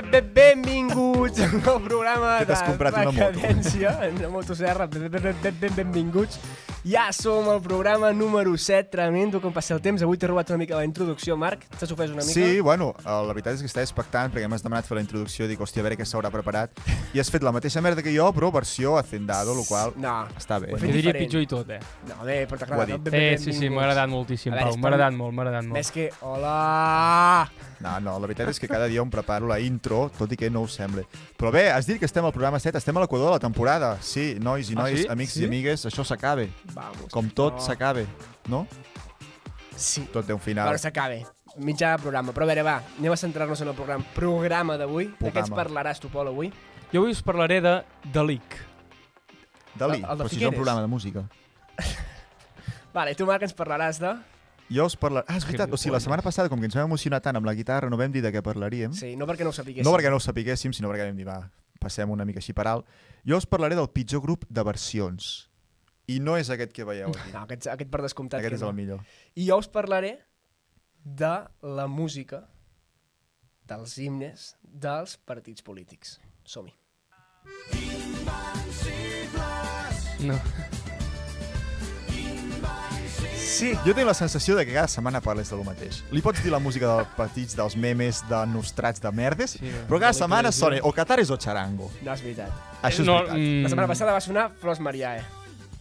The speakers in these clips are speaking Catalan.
Benvinguts al nou programa Que t'has comprat una moto. Decadència, una motosserra. Benvinguts. Ja som al programa número 7, tremendo com passa el temps. Avui t'he robat una mica la introducció, Marc. T'has ofès una mica? Sí, bueno, la veritat és que estava expectant perquè m'has demanat fer la introducció. Dic, hòstia, a veure què s'haurà preparat. I has fet la mateixa merda que jo, però versió hacendado, el qual No. està bé. Ho he Jo fet diria diferent. pitjor i tot, No, bé, però t'ha Ho ha agradat. dit. Sí, m'ha agradat moltíssim, A veure, Pau. és M'ha per- agradat molt. Més que, hola! No, la veritat és que cada dia em preparo la intro, tot i que no ho sembla. Però bé, has dit que estem al programa 7, estem a l'equador de la temporada. Sí, nois i nois, sí? amics Sí? i amigues, això s'acaba. Vamos. Com tot No. s'acaba, no? Sí. Tot té un final. Però s'acaba. Mitjà programa. Però a veure, va, anem a centrar-nos en el programa d'avui. De què ens Programa. parlaràs tu, Pol, avui? Jo avui us parlaré de Dalic. Dalí, el de però si és un Figueres. programa de música. Vale, i tu, Marc, ens parlaràs de... Jo us parlaré... Ah, és veritat, o sigui, la setmana passada, com que ens vam emocionar tant amb la guitarra, no vam dir de què parlaríem. Sí, no perquè no ho sapiguéssim. No perquè no ho sapiguéssim, sinó perquè vam dir, va, passem una mica així per alt. Jo us parlaré del pitjor grup de versions. I no és aquest que veieu aquí. No, aquest per descomptat. Aquest que és no. el millor. I jo us parlaré de la música, dels himnes, dels partits polítics. Som-hi. No. Sí. Jo tinc la sensació de que cada setmana parles de lo mateix. Li pots dir la música dels partits, dels memes, de nostrats, de merdes, Sí, però cada de setmana liquidació. sona o Catares o Charango. No, és veritat. Això és no, veritat. La setmana passada va sonar Flors Mariae.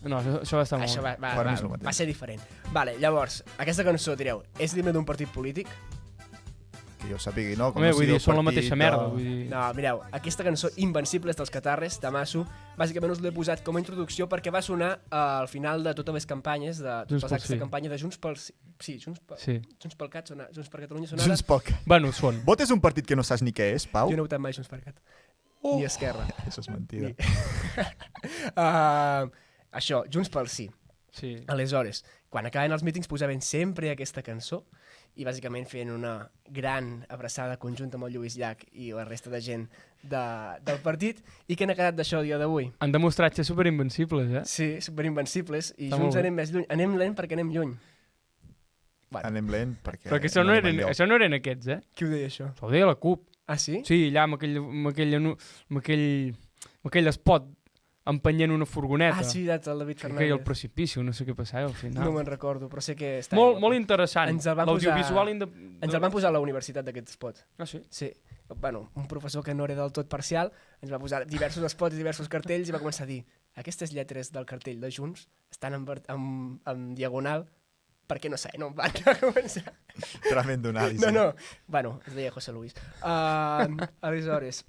No, això va estar molt. Això va, Per mi és el mateix. va ser diferent. Vale, llavors, aquesta cançó, direu, és l'himne d'un partit polític? Que jo sàpigui, no? Com Home, no vull sigui dir, el són la partit mateixa merda. Vull dir... No, mireu, aquesta cançó Invencibles dels Catarres, de Masso, bàsicament us l'he posat com a introducció perquè va sonar al final de totes les campanyes, de tots Junts els pel actes de Sí. campanya de Junts pel... Sí, Junts per Cat, Junts per Catalunya sona Junts pel Cat. Bueno, són. Votes un partit que no saps ni què és, Pau? Jo no he votat mai Junts per Cat. Ni Esquerra. Això és mentida. Això, Junts pel Sí. Sí. Aleshores, quan acaben els mítings posaven sempre aquesta cançó i bàsicament feien una gran abraçada conjunta amb el Lluís Llach i la resta de gent del partit. I què n'ha quedat d'això a dia d'avui? Han demostrat ser superinvencibles, eh? Sí, superinvencibles i Està Junts molt bé. anem més lluny. Anem lent perquè anem lluny. Bueno, Anem lent perquè... Però que això no, anem eren, enlloc. això no eren aquests, eh? qui ho deia això? Això ho deia la CUP. Ah, sí? Sí, allà amb aquell spot empenyent una furgoneta. Ah, sí, el David Que Fernández. caia al precipici, no sé què passava al final. No me'n recordo, però sé que està... Molt interessant. Ens el van L'audiovisual Ens el van posar a la universitat d'aquest spot. Ah, sí? Sí. Bueno, un professor que no era del tot parcial ens va posar diversos spots i diversos cartells i va començar a dir aquestes lletres del cartell de Junts estan en diagonal perquè no sé, no em van començar. Tremendo anàlisi. No. Bueno, es deia José Luis. Aleshores,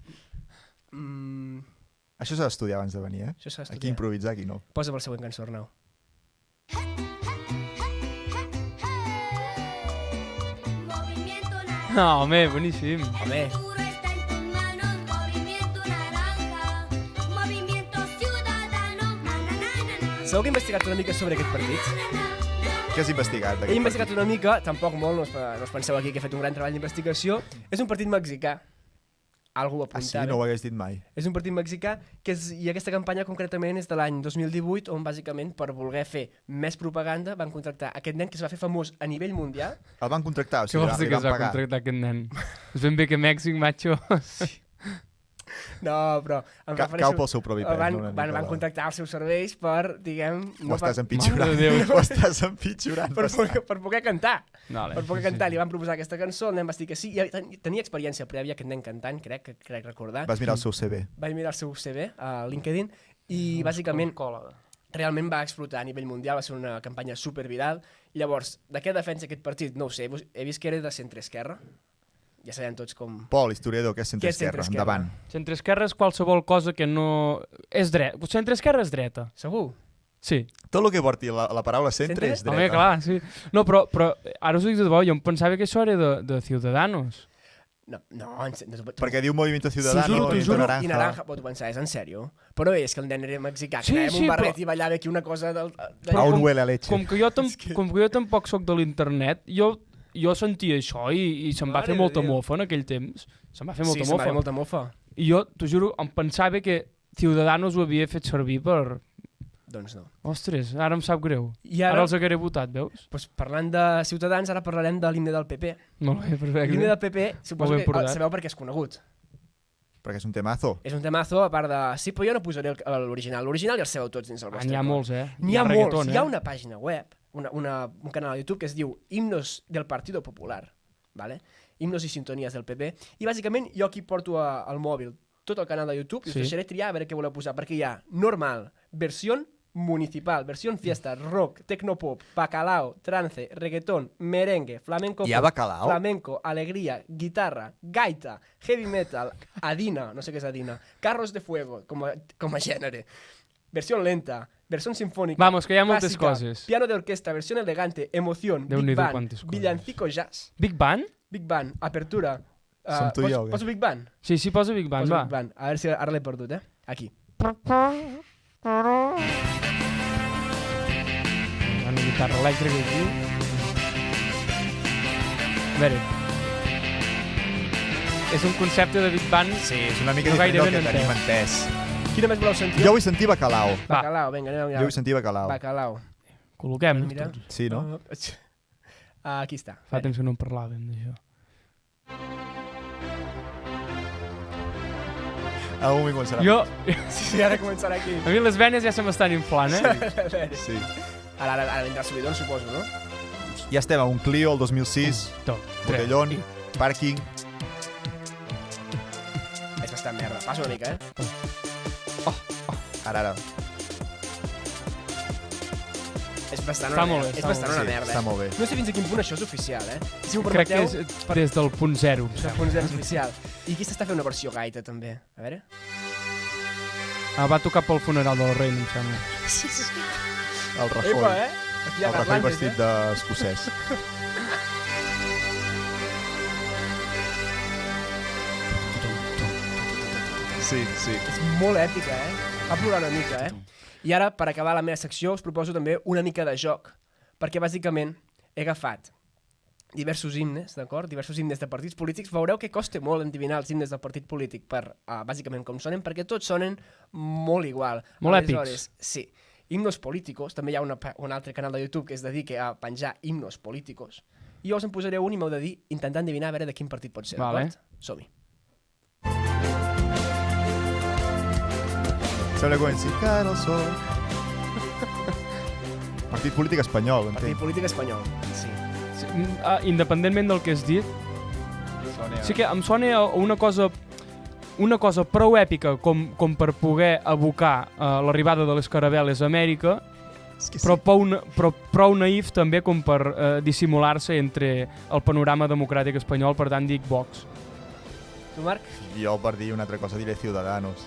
Això s'ha d'estudiar abans de venir, eh? això s'ha Aquí d'estudiar. improvisar, aquí no. Posa'm el següent cançó, Arnau. Movimiento naranja. No, home, boníssim. Home, El futuro está en tus manos. Movimiento naranja. Movimiento ciudadano. Na, na, na, na, na. sabeu que he investigat una mica sobre aquest partit? Què has investigat? He d'aquest investigat partit? una mica, tampoc molt, no us penseu aquí que he fet un gran treball d'investigació. És un partit mexicà. Algú ho Ah, sí? apuntava. No ho hagués dit mai. És un partit mexicà i aquesta campanya concretament és de l'any 2018 on bàsicament per voler fer més propaganda van contractar aquest nen que es va fer famós a nivell mundial. El van contractar, o Què sigui, vols dir li que van es va pagar. contractar aquest nen? És ben bé que Mèxic, macho. No, però em Cau pel seu propi pes. van, no? Una van, mica van de- contractar els seus serveis per, diguem... Ho estàs Mare empitjorant. de Déu. Ho estàs empitjorant. per poder cantar. Vale, Per poder sí, cantar. sí. Li van proposar aquesta cançó, el nen va dir que sí. I tenia experiència prèvia aquest nen cantant, crec recordar. Vas mirar el seu CV. Vaig mirar el seu CV a LinkedIn i bàsicament realment va explotar a nivell mundial, va ser una campanya superviral. Llavors, de què defensa aquest partit? No ho sé, he vist que era de centre-esquerra. Ja sabem tots com... Pol, historiador, què és Què és centre-esquerra? centre-esquerra? Endavant. Centre-esquerra és qualsevol cosa que no... És dret. Centre-esquerra és dreta. Segur? Sí. Tot el que porti la paraula centre Centre? és dreta. Home, clar, sí. No, però ara us ho dic de debò, jo em pensava que això era de Ciudadanos. No, Perquè diu Movimiento Ciudadano, juro, t'ho Movimiento juro. Naranja. I naranja, però tu pensaves, en sèrio? Però no veies que el nen era mexicà, que Sí, anava amb sí, un barret però- i ballava aquí una cosa del... Aún com- huele a leche. Com que jo tampoc sóc de l'internet, jo sentia això i se'm va Mare fer de molta Déu. mofa en aquell temps. Se'm va fer Sí, molta se'n va mofa. fer molta mofa. I jo, t'ho juro, em pensava que Ciudadanos ho havia fet servir per Doncs no. Ostres, ara em sap greu. I Ara ara, els hagueré votat, veus? doncs, parlant de Ciutadans, ara parlarem de l'himne del PP. Molt bé, perfecte. L'himne del PP, suposo Molt ben que portat. sabeu per què és conegut. Perquè és un temazo. És un temazo, a part de... Sí, però jo no posaré l'original. L'original ja el sabeu tots dins el vostre N'hi ha cor. molts, eh? N'hi ha molts. reggaeton, Hi ha una pàgina web, un canal de YouTube que es diu Himnos del Partido Popular, ¿vale? Himnos i sintonies del PP. I bàsicament jo aquí porto al mòbil tot el canal de YouTube i us Sí. deixaré triar a veure què voleu posar, perquè hi ha normal, versió municipal, versió fiesta, rock, tecnopop, bacalao, trance, reggaeton, merengue, flamenco, Hi ha pop, bacalao? flamenco, alegria, guitarra, gaita, heavy metal, adina, no sé què és adina, carros de fuego, com a gènere, versió lenta, versió sinfònica, Vamos, que hi ha moltes clásica, coses. piano de orquesta, versión elegante, emoción, Big Déu-n'hi-do Band, quantes coses. villancico jazz, Big Band? Big Band, apertura. Som tu i jo, o què? Poso Big Band? Sí, sí, posa Big Band, Poso va. Big Band. A veure si ara l'he perdut, Aquí. Una guitarra elèctrica aquí. A veure. És un concepte de Big Band. Sí, és una mica No diferent del gairebé que tenim n'entès. entès. Quina més voleu sentir? Jo vull sentir bacalao. Va. Bacalao, vinga, anem a mirar. Jo vull sentir bacalao. Bacalao. Col·loquem. Mira. Sí, no? Aquí està. Fa temps que no en parlàvem d'això. Algun moment començarà. Jo, Sí, ara començarà aquí. a mi les venes ja se m'estan inflant, eh? Sí. Ara vindrà Subidon, suposo, no? Ja estem a un Clio el 2006, Tot. botellón, pàrquing... És bastant merda. Passa una mica, Ara. És bastant Està una molt merda. bé, És està bastant molt una Sí, merda. està molt bé. No sé fins a quin punt això és oficial, Si m'ho Crec que permeteu, és des del punt zero. em és sembla. el punt zero oficial. I aquí s'està fent una versió gaita, també. A veure. Ah, va tocar pel funeral de la reina, em sembla. El Rajoy. Epa, Aquí hi ha El Rajoy garlandes, vestit d'escocès. Sí, sí. És molt èpica, Va plorar una mica, I ara, per acabar la meva secció, us proposo també una mica de joc. Perquè, bàsicament, he agafat diversos himnes, d'acord? Diversos himnes de partits polítics. Veureu que costa molt endivinar els himnes del partit polític per, bàsicament, com sonen, perquè tots sonen molt igual. Molt Aleshores, sí. Himnos políticos. També hi ha un altre canal de YouTube que es dedica a penjar himnos políticos. I jo us en posaré un i m'heu de dir, intentar endevinar a veure de quin partit pot ser, Vale. d'acord? Som-hi. Sembla que comenci Cara el sol. Partit polític espanyol, Partit entenc. polític espanyol, sí. Sí, independentment del que has dit, sí que em sona a una cosa prou èpica com per poder evocar l'arribada de les caravel·les a Amèrica, però prou naïf també com per dissimular-se entre el panorama democràtic espanyol, per tant dic Vox. Tu, Marc? Jo, per dir una altra cosa, diré Ciudadanos.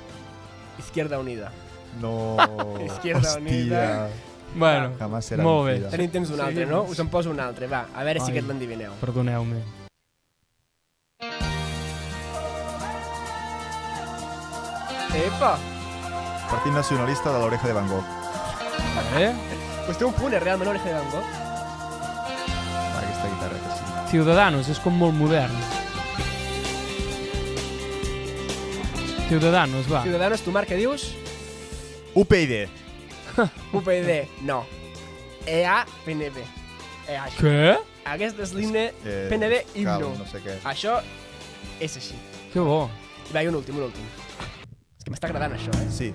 Izquierda Unida. No, Izquierda Unida. Bueno, Jamás serà molt bé. vencida. Tenim temps d'un altre, Sí, no? doncs. Us en poso un altre, va. A veure si Ai. aquest l'endivineu. Perdoneu-me. Epa! Partit nacionalista de l'Oreja de Van Gogh. Pues té un punt, realment, l'oreja de Van Gogh. Va, aquesta guitarra que sí. Ciudadanos, és com molt modern. Ciudadanos, va. Ciudadanos, tu, Marc, què dius? UPyD. UPyD, no. EA-PNB. EA. Què? Aquest és l'himne PNB himno. No sé què. Això és així. Que bo. I va, i un últim. És que m'està agradant això, Sí.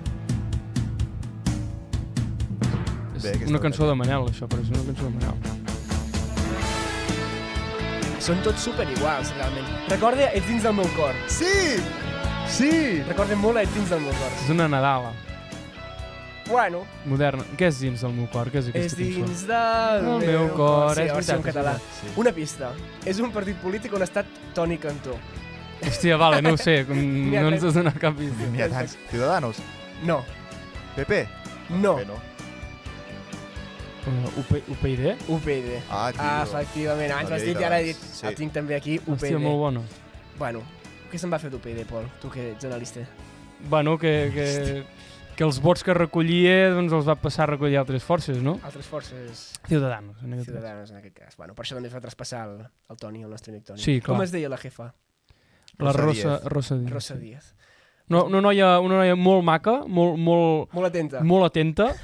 És Bé, aquesta una cançó de Manel, això, però és una cançó de Manel. Són tots super iguals, realment. Recorda Ets dins del meu cor. Sí! Sí! Recorda molt Ets dins del meu cor. És una Nadala. Bueno, Moderna. Què és dins del meu cor? Què és és aquesta cançó? dins del El meu cor, Sí, és la versió en veritat, és català. veritat. Sí. Una pista. És un partit polític on ha estat Toni Cantó. Hòstia, vale, no ho sé, N'hi ha no ens tres. has donat cap pista. N'hi ha tants. Ciudadanos. No, PP. no. PP no. UPyD? UPyD. Ah, tio. Efectivament. Abans L'havia l'has dit dit i ara he abans, dit, sí. el tinc també aquí, Hòstia, UPyD. molt bona. Bueno, què se'n va fer d'UPyD, Pol? Tu que ets analista. Bueno, que els vots que recollia doncs els va passar a recollir altres forces, no? Altres forces Ciudadanos, en aquest cas. ciutadanes, en aquest cas. Bueno, per això també es va traspassar el Toni, el nostre amic Toni. Sí, clar. Com es deia la jefa? La Rosa Rosa Díaz. Rosa Díaz. Una noia molt maca, Molt atenta. molt atenta.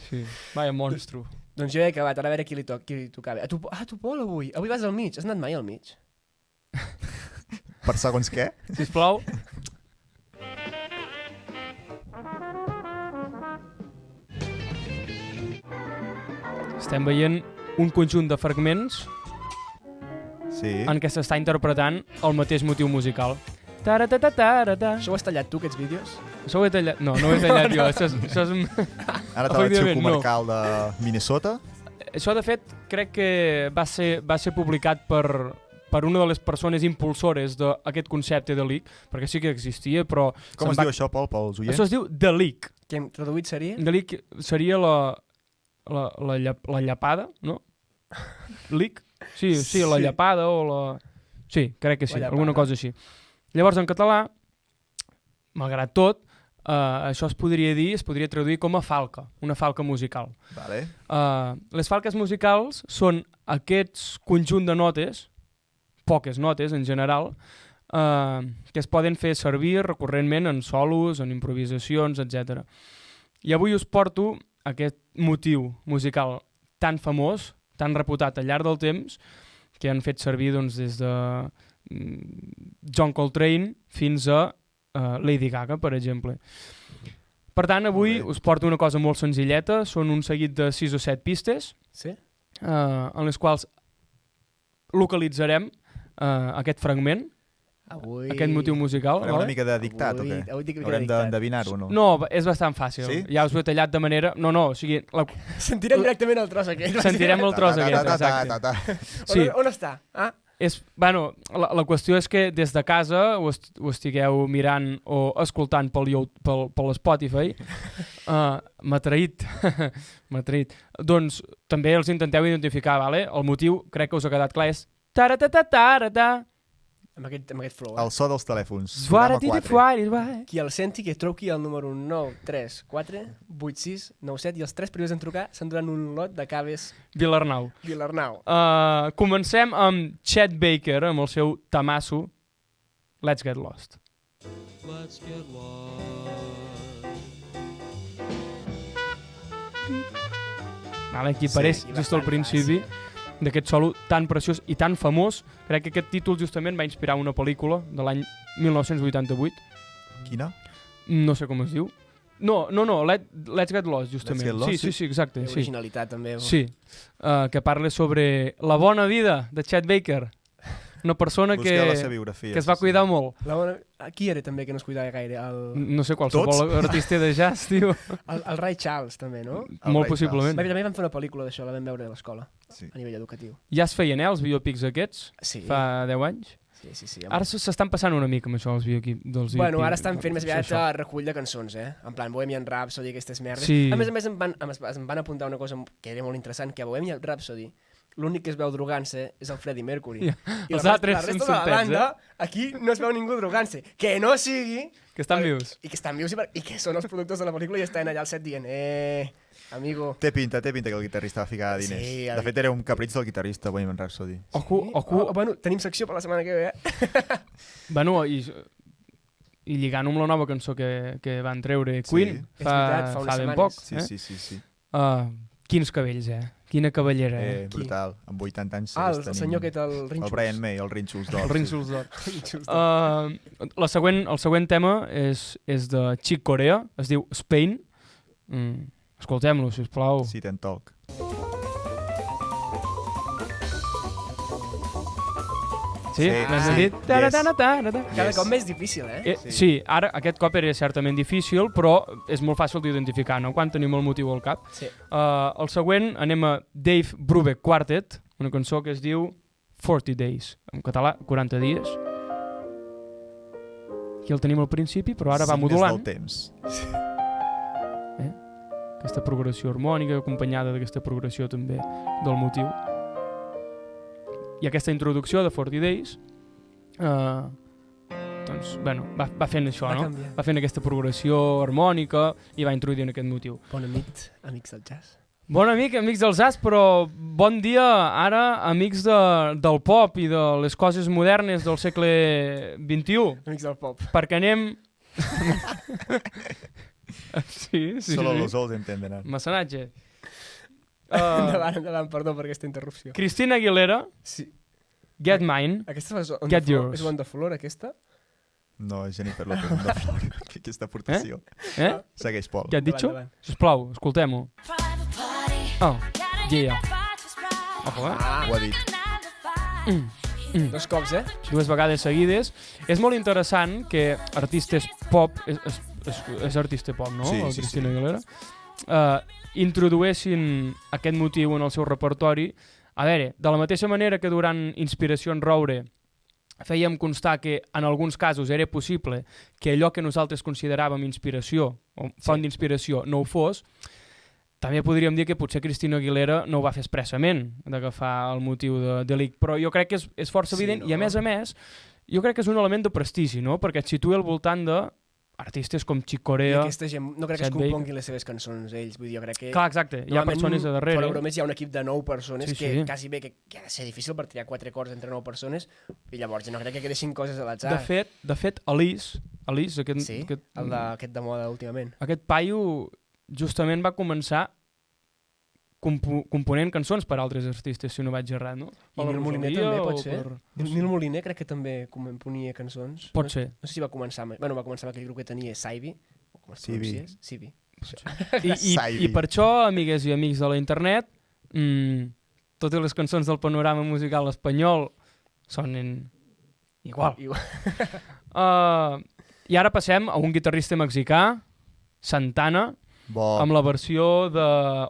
Sí, vaya monstru. Doncs jo he acabat, ara a veure qui li tocava. Tu Pol, avui. Avui vas al mig. Has anat mai al mig? Per segons què? Sisplau. Estem veient un conjunt de fragments Sí. en què s'està interpretant el mateix motiu musical. Taratatatarata. Això ho has tallat tu, aquests vídeos? Això ho he tallat? No, no ho he tallat jo. Això és... Ara te l'arxiu Efectivament, no. comarcal de Minnesota. Això, de fet, crec que va ser publicat per una de les persones impulsores d'aquest concepte de leak, perquè sí que existia, però... Com es diu això, Pol, pels oients? Això es diu The Leak. Que traduït seria? The Leak seria la llapada, no? Leak? Sí, la Sí. llapada o la... Sí, crec que sí, La llapada. alguna cosa així. Llavors, en català, malgrat tot, això es podria traduir com a falca, una falca musical. Vale. Les falques musicals són aquests conjunt de notes, poques notes en general, que es poden fer servir recurrentment en solos, en improvisacions, etc. I avui us porto aquest motiu musical tan famós, tan reputat al llarg del temps, que han fet servir doncs, des de John Coltrane fins a Lady Gaga, per exemple. Per tant, avui Molt bé. us porto una cosa molt senzilleta, són un seguit de 6 o 7 pistes, Sí? en les quals localitzarem aquest fragment, Avui... aquest motiu musical. Farem una mica de dictat o què? Avui dic Haurem d'endevinar-ho o no? No, és bastant fàcil. Sí? Ja us ho he tallat de manera... No, o sigui, Sentirem directament el tros aquell. sentirem el tros aquest, exacte. exacte. Sí. On està? Ah? Bueno, la qüestió és que des de casa ho estigueu mirant o escoltant pel Spotify. M'ha traït. M'ha traït. Doncs també els intenteu identificar, vale? El motiu, crec que us ha quedat clar, és taratatatarata. Amb aquest flow. El so dels telèfons. Programa 4. Qui el senti, que truqui al número 934 86 97 i els 3 primers en trucar s'enduran un lot de caves Vilarnau. Vilarnau. Comencem amb Chet Baker, amb el seu tamasso Let's Get Lost. Let's get lost. Vale, aquí apareix i just al bastant principi d'aquest solo tan preciós i tan famós. Crec que aquest títol justament va inspirar una pel·lícula de l'any 1988. Quina? No sé com es diu. No, Let's Get Lost, justament. Let's Get Lost, sí, exacte. Sí. Originalitat, també. Sí, que parla sobre la bona vida de Chet Baker. Una persona Busqueu la que seva biografia. es va cuidar molt. Qui era també que no es cuidava gaire? No sé, qualsevol Tots? artista de jazz, tio. El Ray Charles, també, no? El Molt Ray possiblement. També vam fer una pel·lícula d'això, la vam veure a l'escola, Sí. a nivell educatiu. Ja es feien, els biopics aquests, Sí, fa 10 anys. sí. Ara s'estan passant una mica amb això, els dels Bueno, biopics. ara estan fent més Sí, aviat això. a recull de cançons, en plan Bohemian Rhapsody, aquestes merdes. Sí. A més, em van apuntar una cosa que era molt interessant, que a Bohemian Rhapsody l'únic que es veu drogant-se és el Freddie Mercury. Ja. I Els la altres resta són de la soltets, banda, aquí no es veu ningú drogant-se. Que no sigui... Que estan vius. I que estan vius i que són els productors de la pel·lícula i estan allà al set dient amigo... Té pinta que el guitarrista va ficar diners. Sí, De fet, era un capritx del guitarrista, Bohemian Rhapsody. Ojo. Bueno, tenim secció per la setmana que ve, Bueno, i lligant-ho amb la nova cançó que van treure Queen És veritat, fa unes ben setmanes. poc. Sí. Quins cabells, Quina cavallera, Brutal. Amb 80 anys el senyor aquest, el Rinxus. El Brian May, el Rinxus d'or. El Rinxus d'or. Rinxus. El següent tema és de Chick Corea, es diu Spain. Escoltem-lo, sisplau. Sit and Talk. Sí? M'has sentit? Yes. Cada cop més difícil, Sí, ara aquest cop era certament difícil, però és molt fàcil d'identificar, no? Quan tenim el motiu al cap. Sí. El següent anem a Dave Brubeck Quartet, una cançó que es diu 40 Days, en català 40 dies. Aquí el tenim al principi, però ara va Signes modulant. del temps. Aquesta progressió harmònica, acompanyada d'aquesta progressió també del motiu. I aquesta introducció de 40 Days, doncs, bueno, va fent això, no? canviant. Va fent aquesta progressió harmònica i va introduint aquest motiu. Bona nit, amics del jazz. Bon amic, amics del jazz, però bon dia, ara, amics del pop i de les coses modernes del segle XXI, Amics del pop. perquè anem... sí. Solo los old entienden. Mecenatge. Endavant, perdó per aquesta interrupció. Cristina Aguilera, Sí. Get Mine. Aquesta és on Get de flor. yours. És on de flor, aquesta? No, és Jennifer López de Flor. Aquesta aportació. Segueix, Pol. Què has dit? Endavant. Sisplau, escoltem-ho. Oh, yeah. Ojo, Ho ha dit. Dos cops, eh? Dues vegades seguides. És molt interessant que artistes pop, és artista pop, no? Sí, El sí, Cristina Aguilera. Introdueixin aquest motiu en el seu repertori. A veure, de la mateixa manera que durant Inspiració en Roure fèiem constar que en alguns casos era possible que allò que nosaltres consideràvem inspiració o font d'inspiració no ho fos, també podríem dir que potser Cristina Aguilera no ho va fer expressament d'agafar el motiu de Lick, però jo crec que és força evident i a més, jo crec que és un element de prestigi, no? Perquè et situa al voltant d'artistes com Chick I Corea. aquesta gent, no crec que es Chet Baker. componguin les seves cançons ells, vull dir, jo crec que... Clar, exacte, hi ha normalment, persones a darrere. Fora bromes, hi ha un equip de 9 persones Sí, que sí. quasi bé que ha de ser difícil per triar 4 acords entre 9 persones i llavors jo no crec que quedessin coses a l'atzar. De fet, Alice, aquest, Sí, aquest de moda últimament. aquest paio justament va començar component cançons per altres artistes, si no vaig errat, no? I Nil Moliner també, pot ser? Nil Moliner crec que també componia cançons. Pot ser. No sé si va començar amb... Bueno, va començar amb aquell grup que tenia Saibi. O com es Sibi. pronunciés? Sibi. I per això, amigues i amics de la internet, totes les cançons del panorama musical espanyol sonen igual. I ara passem a un guitarrista mexicà, Santana, Bo. amb la versió de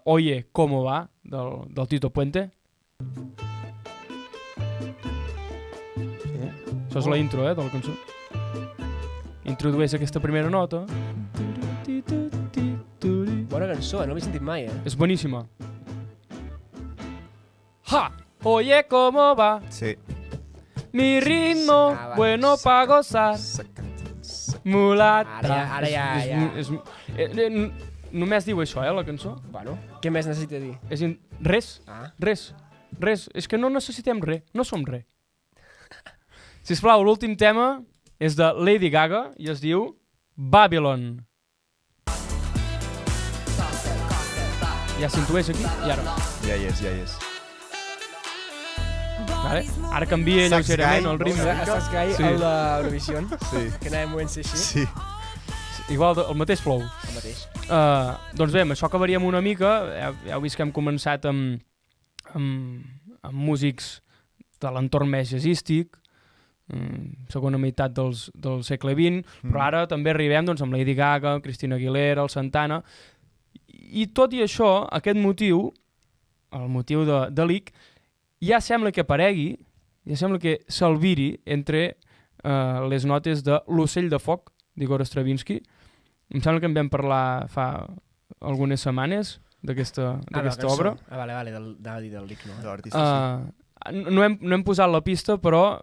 Oye, ¿cómo va? del Tito Puente. Sí. Això és la intro, de la cançó. Introdueix aquesta primera nota. Bona cançó, no l'he sentit mai, eh? És boníssima. ¡Ja! Oye, ¿cómo va? Sí. Mi ritmo, Ah, vale. bueno pa' gozar. Mulata. Ara ja. Només diu això, la cançó. Bueno, què més necessita dir? Res, Ah, res. És que no necessitem res, no som res. Sisplau, l'últim tema és de Lady Gaga i es diu Babylon. Ja s'intueix aquí i ara. Ja hi és. Vale? Ara canvia Saps lleugerament gai? el ritme. Estàs gai Sí. el d'Eurovision, Sí. que anàvem movent ser així, Sí. Igual, el mateix flow. el mateix. Doncs bé, amb això acabaríem una mica. Ja heu vist que hem començat amb músics de l'entorn més jazzístic, segona meitat del segle XX, però ara també arribem doncs, amb Lady Gaga, Cristina Aguilera, el Santana, i tot i això, aquest motiu, el motiu de Lick, ja sembla que aparegui, ja sembla que s'alviri entre les notes de L'ocell de foc, d'Igor Stravinsky. Em sembla que en vam parlar fa algunes setmanes d'aquesta obra. Ah, vale, anava a dir del Lick, no? De l'artista, No hem posat la pista, però...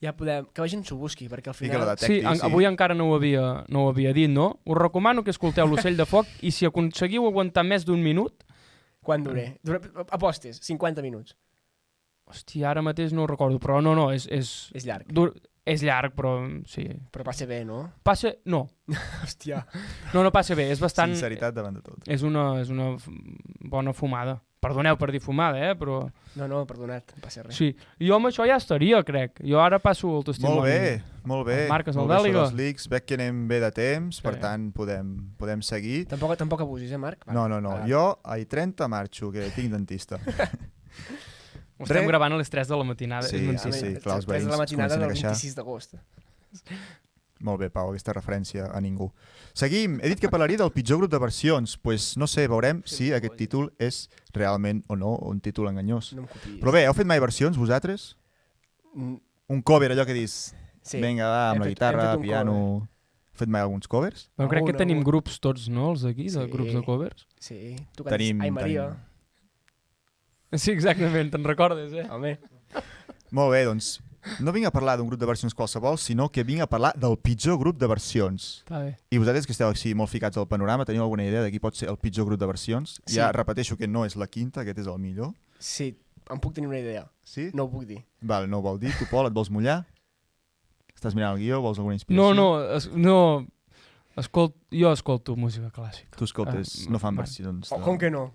Ja podem... Que la gent s'ho busqui, perquè al Que la final... detecti, sí, avui encara no ho havia dit, no? Us recomano que escolteu L'ocell de foc i si aconseguiu aguantar més d'un minut... Quan duré? Apostes, 50 minuts. Hòstia, ara mateix no ho recordo, però no, és És llarg. és llarg, però sí. Però passa bé, no? Passa... No. Hòstia. No passa bé, és bastant... Sinceritat davant de tot. És una bona fumada. Perdoneu per dir fumada, però... No, perdonat, no passa res. Sí, jo amb això ja estaria, crec. Jo ara passo el testimoni. Molt bé. Marques el Molt bé, Dàliga. això dels leaks. Veig que anem bé de temps, per Sí. tant podem seguir. Tampoc abusis, Marc? Vale. No. Vale. Jo a 30 marxo, que tinc dentista. Ho estem gravant a les 3 de la matinada. Sí, és mentida. sí. clar, els 3 de la veïns matinada comencen a del queixar. 26 d'agost. Molt bé, Pau, aquesta referència a ningú. Seguim. He dit que parlaria del pitjor grup de versions. Pues no sé, veurem si aquest títol és realment o no un títol enganyós. No em copiïs. Però bé, heu fet mai versions, vosaltres? Mm, Un cover, allò que dis... Sí. Vinga, va, amb Hem la fet guitarra, un piano... cover. Heu fet mai alguns covers? Però crec que Alguna, tenim alguna. grups tots, no? Els d'aquí, de Sí. grups de covers. Sí. Tu cantes Tenim... Ai, Maria. Sí, exactament, te'n recordes, Home. Molt bé, doncs no vinc a parlar d'un grup de versions qualsevol, sinó que vinc a parlar del pitjor grup de versions. Està bé. I vosaltres que esteu així molt ficats al panorama, teniu alguna idea de qui pot ser el pitjor grup de versions? Sí. Ja repeteixo que no és la quinta, aquest és el millor. Sí, em puc tenir una idea. Sí? No ho puc dir. Vale, no ho vol dir. Tu, Pol, et vols mullar? Estàs mirant el guió? Vols alguna inspiració? Jo escolto música clàssica. Tu escoltes, no fan versions. Oh, com que no?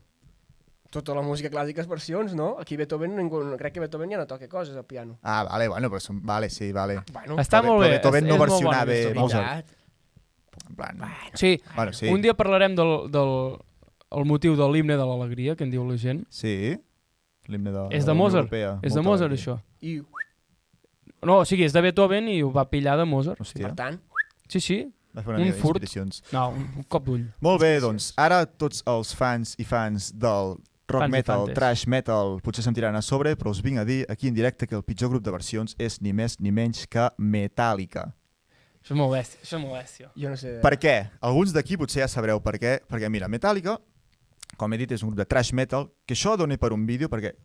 Tota la música clàssica és versions, no? Aquí Beethoven, crec que Beethoven ja no toca coses al piano. Ah, vale, bueno, però són... Vale, sí, vale. Bueno, Està Però molt bé. Beethoven no és molt versionava bona aquesta Mozart. veritat. En plan... Sí, Bueno, sí. un dia parlarem el motiu de l'himne de l'alegria, que en diu la gent. Sí, l'himne de És de la Unió Mozart, Europea. és de Molta Mozart, alegria. això. I, No, o sigui, és de Beethoven i ho va pillar de Mozart. Hòstia, per tant, Sí, sí. va fer una un mica furt. d'inspiracions. No, un cop d'ull. Molt bé, doncs, ara tots els fans i fans del rock Fans i metal, fantes. trash metal, potser se'm tiraran a sobre, però us vinc a dir aquí en directe que el pitjor grup de versions és ni més ni menys que Metallica. Això és molt bèstia, això és molt bèstia. jo no sé... Per què? Alguns d'aquí potser ja sabreu per què. Perquè, mira, Metallica, com he dit, és un grup de trash metal, que això doni per un vídeo, perquè,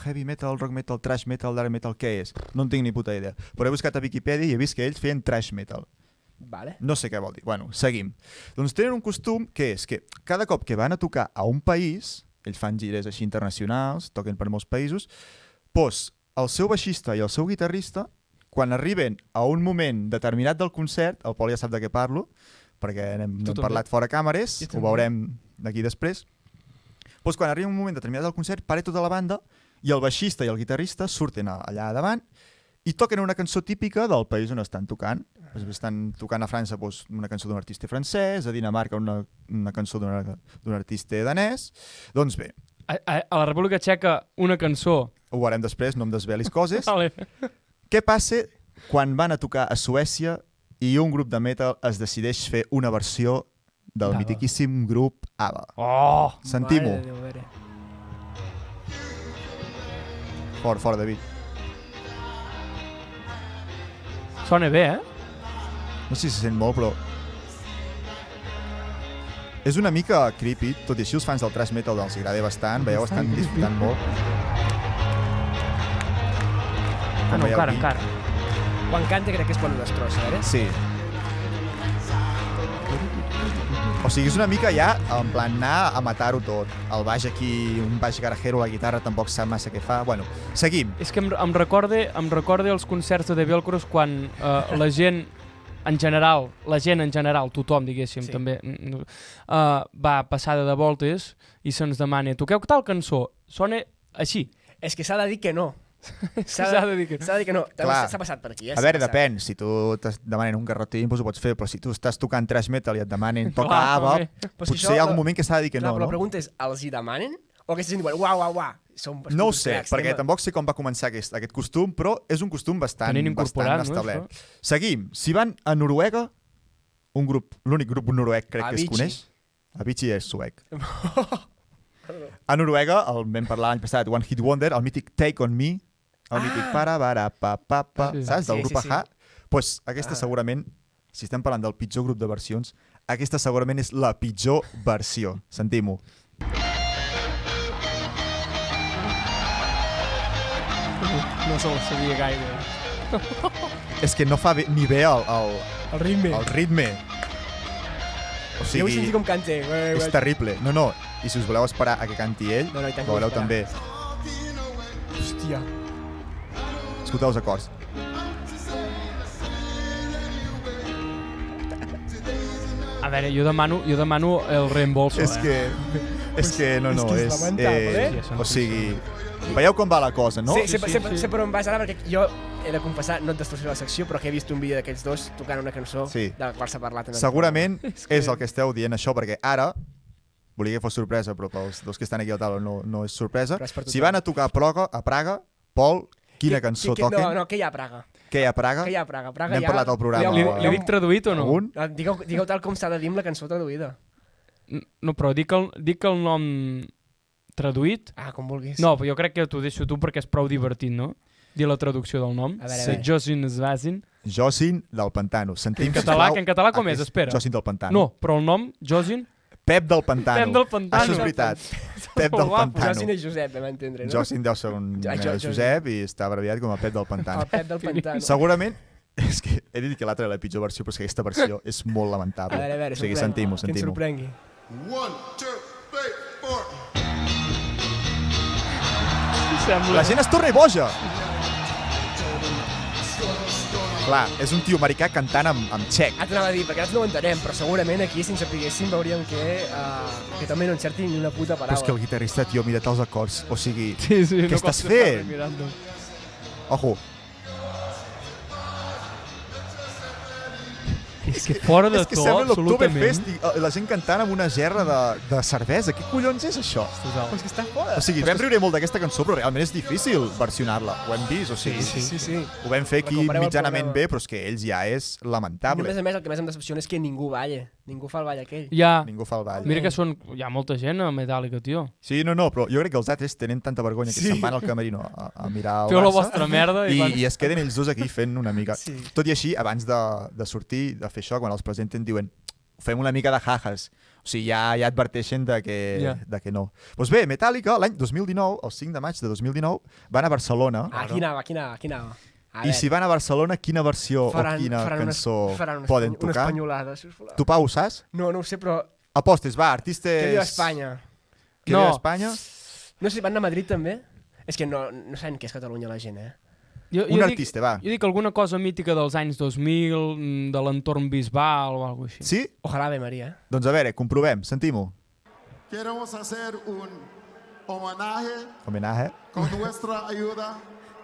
heavy metal, rock metal, trash metal, dark metal, què és? No en tinc ni puta idea. Però he buscat a Wikipedia i he vist que ells feien trash metal. Vale. No sé què vol dir. Bueno, seguim. Doncs tenen un costum que és que cada cop que van a tocar a un país, ells fan gires així internacionals, toquen per molts països, doncs el seu baixista i el seu guitarrista, quan arriben a un moment determinat del concert, el Pol ja sap de què parlo, perquè n'hem Tu també. parlat fora càmeres, Jo ho també. veurem d'aquí després, doncs quan arriba un moment determinat del concert, para tota la banda i el baixista i el guitarrista surten allà davant i toquen una cançó típica del país on estan tocant. Per exemple, estan tocant a França doncs, una cançó d'un artista francès, a Dinamarca una cançó d'un artista danès. Doncs bé, A la República Txeca, una cançó... ho veurem després, no em desvelis coses. Vale. Què passa quan van a tocar a Suècia i un grup de metal es decideix fer una versió del d'ABBA. mitiquíssim grup ABBA? Oh! Sentim-ho. Mare de Déu, a veure. Fort, David. Sona bé, eh? No sé si se sent molt, però... És una mica creepy, tot i així els fans del thrash metal els agrada bastant, veieu, estan disfrutant molt. Com veieu aquí. encara. Quan canta crec que és quan ho destrossa, a veure? Sí. O sigui, és una mica ja, en plan, anar a matar-ho tot. El baix aquí, un baix garajero, la guitarra tampoc sap massa què fa. Bueno, seguim. És que em recorda els concerts de The Velcros quan la gent en general, tothom, diguéssim, Sí. també, va passada de voltes i se'ns demana, toqueu tal cançó? Sona així. És que s'ha de dir que no. S'ha de dir que no. S'ha de dir que no. També Clar. s'ha passat per aquí, A veure, depèn. Si tu t'es demanen un garrotín, doncs ho pots fer, però si tu estàs tocant thrash metal i et demanen tocar Clar, ABBA, també. potser hi ha algun moment que s'ha de dir que Clar, no, però la no? pregunta és, els hi demanen? O aquesta gent diuen, uau. No ho sé, perquè tampoc sé com va començar aquest costum, però és un costum bastant incorporat, no, establert. Seguim. Si van a Noruega, l'únic grup noruec crec que es Avicii. coneix, Avicii és suec. A Noruega, el vam parlar l'any passat, One Hit Wonder, el mític Take On Me, el mític pa, Sí. saps, del Sí, grup sí, sí. Aha. Doncs aquesta segurament, si estem parlant del pitjor grup de versions, aquesta segurament és la pitjor versió. Sentim-ho. No se la sabia gaire. És que no fa ni bé El ritme. el ritme. O Sí, vull sentir sigui, com canta. és terrible. No. I si us voleu esperar a que canti ell, No, i tant que vull veureu esperar. també. Hòstia. Escolteu els acords. A veure, jo demano el reembolso, És que no, és que és lamentable, Sí, són o sigui, veieu com va la cosa, no? Sí, Sí, sé per on vas ara, perquè jo he de confessar, no et destrosaré la secció, però que he vist un vídeo d'aquests dos tocant una cançó Sí. de la qual s'ha parlat. Segurament és el que esteu dient això, perquè ara, volia que fos sorpresa, però pels dos que estan aquí al taula no és sorpresa. Però és per Si tothom. van a tocar a Praga, Pol, quina cançó toquen? No, què hi ha a Praga? Què hi ha a Praga? Què hi ha a Praga? Praga N'hem hi ha... parlat al programa. Li dic traduït o no? Algun? Digueu tal com s'ha de dir amb la cançó traduïda. No, però dic el nom traduït. Ah, com vulguis. No, però jo crec que t'ho deixo tu perquè és prou divertit, no? Dir la traducció del nom. A veure. Josin Svazin. Josin del Pantano. Sentim, En català, sisplau, que en català com és? aquest Espera. Josin del Pantano. No, però el nom, Josin... Pep del Pantano. Pep del Pantano. Això és veritat. Pep del Molt guapo. Pantano. Josin és Josep, vam entendre, no? Josin deu ser un Josep i està abreviat com a Pep del Pantano. El Pep del Pantano. Segurament, és que he dit que l'altra era la pitjor versió, però és que aquesta versió és molt lamentable. A veure, O sigui, sorprèn-me. sentim-ho, Que ens sentim-ho. sorprengui. 1, 2, 3, 4. Sembla. La gent es torna boja. Clar, és un tio americà cantant amb txec. Ah, t'anava a dir, perquè nosaltres no ho entenem, però segurament aquí, si ens sapiguéssim, veuríem que també no encerti ni una puta Però és que paraula. el guitarrista, tio, mira't els acords. O sigui, Sí, què estàs fent? Ojo. És que fora de És que to, sembla absolutament. l'Oktoberfest i la gent cantant amb una gerra de cervesa. Què collons és això? Però és que està fora. O sigui, vam riure molt d'aquesta cançó, però realment és difícil versionar-la. Ho hem vist, o sigui, Sí. ho vam fer aquí Recupereu el mitjanament programa. bé, però és que ells ja és I lamentable. a més, el que més em decepciona és que ningú balla. Ningú fa el ball aquell. Ja, Ningú fa el ball. mira que hi ha molta gent a Metàl·lica, tio. Sí, no, però jo crec que els altres tenen tanta vergonya que se'n van al camerino a mirar el Feu la Barça vostra merda i... i es queden ells dos aquí fent una mica. Sí. Tot i així, abans de sortir, de fer això, quan els presenten, diuen fem una mica de jajas. O sigui, ja adverteixen de que no. Doncs bé, Metallica, l'any 2019, el 5 de maig de 2019, van a Barcelona. Ah, aquí anava. I si van a Barcelona, quina versió o quina cançó poden Una tocar? espanyolada, sisplau. Tu, Pau, ho saps? No ho sé, però... Apostes, va, artistes... Que viu Espanya. Que No. viu Espanya? No sé si van anar a Madrid també? És que no saben què és Catalunya la gent, Un artista, va. Jo dic alguna cosa mítica dels anys 2000, de l'entorn bisbal o alguna cosa així. Sí? Ojalá Ave María. Doncs a veure, comprovem, sentim-ho. Queremos hacer un Homenaje. con nuestra ayuda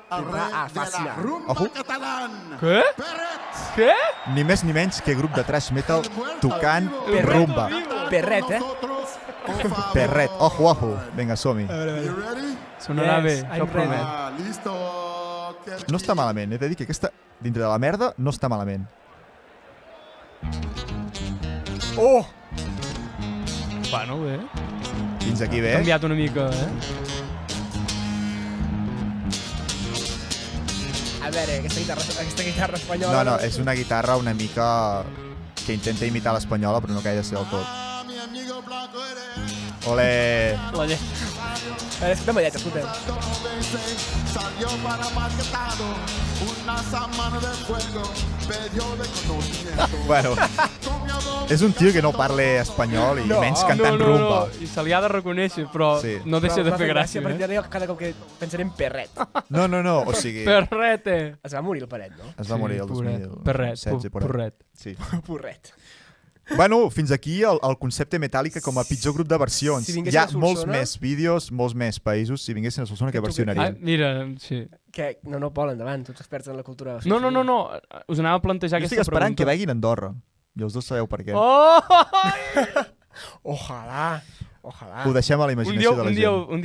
al Te va a rey de la fascinar. rumba Ojo. catalán. Què? Perret. Què? Ni més ni menys que grup de thrash metal tocant Perret. rumba. Perret, Nosotros, por favor. Perret, ojo. Vinga, som-hi. You ready? Sonarà Yes, bé, I'm això promet. ready. Listo. No està malament, he de dir que aquesta, dintre de la merda, no està malament. Oh! Bueno, bé. Fins aquí Ha bé. canviat una mica, A veure, aquesta guitarra espanyola... No, és una guitarra una mica que intenta imitar l'espanyola, però no acaba de ser del tot. Ah, mi amigo Blanco eres. Ole! La llei. A veure, escolta'm allà, escolta'm. Salió para marketado una samana de fuego, perdió de conocimiento. Bueno, Con mi amor, és un tio que no parla espanyol i menys cantant rumba. I se li ha de reconèixer, però Sí. no deixa Però de m'ha fer fet gràcia. perquè ara cada cop que pensaré en Perret. No, o sigui, Perrete. Es va morir el Perret, no? es va morir el pobret. 2016. Perret, por ahí. porret. Sí. Porret. Bueno, fins aquí el concepte Metallica com a pitjor grup de versions. Si Hi vinguessin ha a Solsona- molts més vídeos, molts més països. Si vinguessin a Solsona, què Que tu- Ah, versionarien? mira, sí. Que no, Pol, endavant, tots experts en la cultura. No. Us anava a plantejar Jo estic aquesta esperant que pregunta. veguin a Andorra. I els dos sabeu per què. Oh! Ojalà. Ho deixem a la imaginació de la gent. Un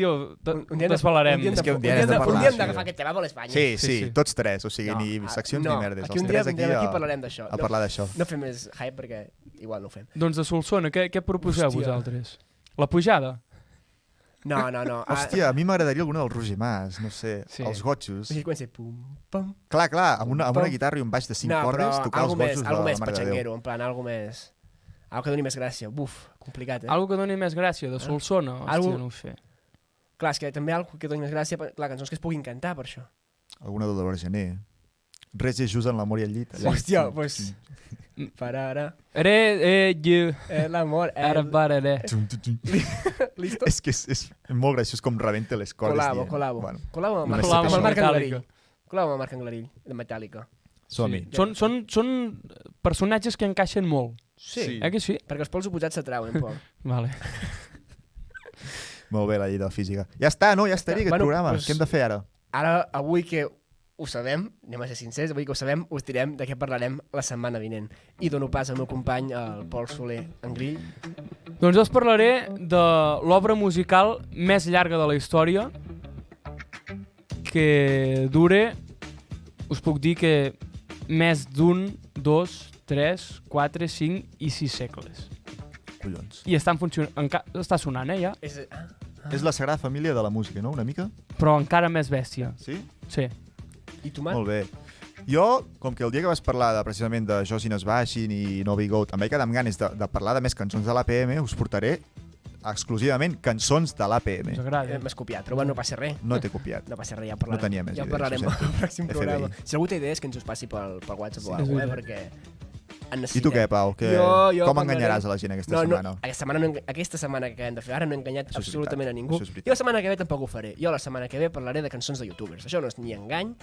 dia desvalarem. És que un dia un n'hem de parlar, dia hem sí. d'agafar aquest tema per l'Espanya. Sí, Sí. tots tres. O sigui, ni seccions ni merdes. Aquí Els un dia tres vindrem aquí i a parlarem d'això. parlar d'això. No fem més hype perquè igual no ho fem. Doncs de Solsona, què proposeu Hòstia. vosaltres? La pujada? No. Hòstia, a mi m'agradaria alguna del Roger Mas, no sé, Sí. els gotxos. Així comença pum, pum. Clar, amb una guitarra i un baix de 5 No, cordes, però tocar els gotxos de algo la més Mare de Déu. patxanguero, en plan, algo més... Algo que doni més gràcia. Buf, complicat, Algo que doni més gràcia, de Solsona? Hòstia, Algo- no ho sé. Clar, és que també algo que doni més gràcia, clar, cançons que es puguin cantar, per això. Alguna de Dolors Gené. Res és just en l'amor i el llit. allà. Hòstia, pues... Per ara... L'amor... Ara, barare. Listo? És que és molt graciós com rebenta les cordes. Col·labo. Bueno, Col·labo amb només el sé Marc això. Anglarill. Metàl·lica. Col·labo amb el Marc Anglarill, de Metallica. som-hi. Són personatges que encaixen molt. Sí. Que sí? Perquè els pols oposats s'atrauen, Pol. Vale. Molt bé, la llei de la física. Ja està, no? Ja estaria aquest Bueno, programa. pues- Què hem de fer ara? Ara, avui que ho sabem, anem a ser sincers, avui que ho sabem, us direm de què parlarem la setmana vinent. I dono pas al meu company, el Pol Soler Angrill. Doncs jo us parlaré de l'obra musical més llarga de la història, que dure, us puc dir que més d'un, 2, 3, 4, 5 i 6 segles. Collons. I està, està sonant, ja? És la Sagrada Família de la música, no? Una mica? Però encara més bèstia. Sí? Sí. I tu, Marc? Molt bé. Jo, com que el dia que vas parlar precisament de Josin Esbaixin i Novi Goat, em vaig quedar amb ganes de parlar de més cançons de l'APM, us portaré exclusivament cançons de l'APM. Us agrada. M'has copiat, però bueno, no passa res. No t'he copiat. No passa res, ja en parlarem. No tenia més ja en idees, parlarem ho sento. al pròxim FBI. programa. Si algú té idees, que ens us passi pel WhatsApp o és alguna cosa, veritat. perquè en I necessitem. tu què, Pau? Com parlaré- enganyaràs a la gent aquesta setmana? Aquesta setmana que acabem de fer ara no he enganyat Això és absolutament veritat, a ningú. això és veritat. I la setmana que ve tampoc ho faré. Jo la setmana que ve parlaré de cançons de youtubers. Això no és ni engany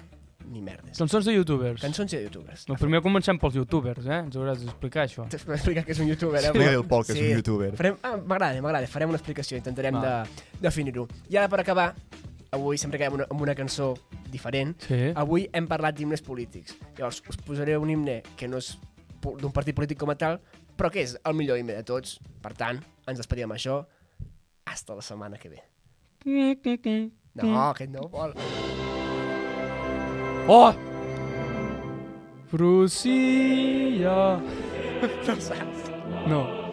ni merdes. Cançons de youtubers. Cançons de youtubers. No, primer comencem pels youtubers, Ens hauràs d'explicar això. T'explico explicar que és un youtuber, Explica-li al Pol que és un youtuber. M'agrada. Farem una explicació, intentarem de Va. definir-ho. I ara, per acabar, avui sempre acabem amb una cançó diferent. Sí. Avui hem parlat d'himnes polítics. Llavors, us posaré un himne que no és d'un partit polític com a tal, però que és el millor himne de tots. Per tant, ens despedim amb això. Hasta la setmana que ve. No, aquest no vol. Oh! Prússia! No saps. No.